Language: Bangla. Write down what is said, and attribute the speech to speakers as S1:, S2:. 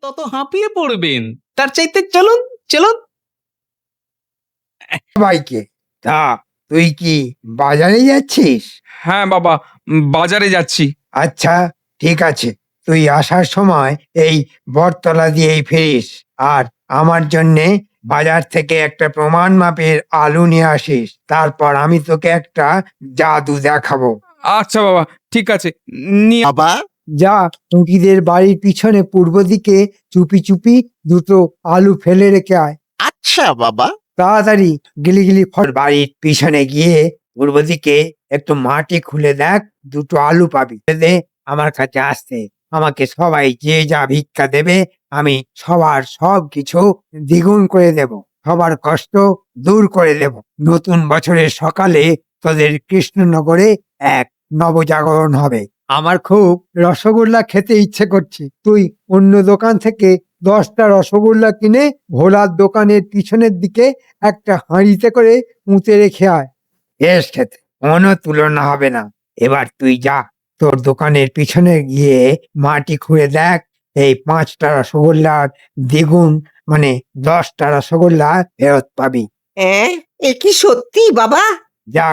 S1: তত হাঁপিয়ে পড়বেন। তার চাইতে চলুন চলুন।
S2: সবাইকে তা তুই কি বাজারে যাচ্ছিস?
S3: হ্যাঁ বাবা, বাজারে যাচ্ছি।
S2: আচ্ছা, ঠিক আছে, তুই আসার সময় এই বটতলা দিয়েই ফিরিস। আর আমার জন্যে বাজার থেকে একটা প্রমাণ মাপের আলু নিয়ে আসিস। তারপর আমি তোকে একটা জাদু দেখাবো।
S3: আচ্ছা বাবা, ঠিক আছে, নিয়ে
S4: বাবা,
S2: যা, উঁকিদের বাড়ির পিছনে পূর্ব দিকে চুপি চুপি দুটো আলু ফেলে রেখে আয়।
S4: আচ্ছা বাবা।
S2: তাড়াতাড়ি গিলি ফট। বাড়ির পিছনে গিয়ে পূর্ব দিকে একটু মাটি খুলে দেখ, দুটো আলু পাবি। দে আমার কাছে আসতে। আমাকে সবাই যে যা ভিক্ষা দেবে আমি সবার সব কিছু দ্বিগুণ করে দেব, সবার কষ্ট দূর করে দেব। নতুন বছরের সকালে তোদের কৃষ্ণনগরে এক নবজাগরণ হবে। আমার খুব রসগোল্লা খেতে ইচ্ছে করছে। তুই অন্য দোকান থেকে 10টা রসগোল্লা কিনে ভোলার দোকানের পিছনের দিকে একটা হাঁড়িতে করে পুঁতে রেখে আয়। বেশ খেতে, কোনো তুলনা হবে না। এবার তুই যা, তোর দোকানের পিছনে গিয়ে মাটি খুঁড়ে দেখ, এই 5টা রসগোল্লার দ্বিগুণ মানে 10টা রসগোল্লা ফেরত পাবি।
S5: এ কি সত্যি বাবা?
S2: যা,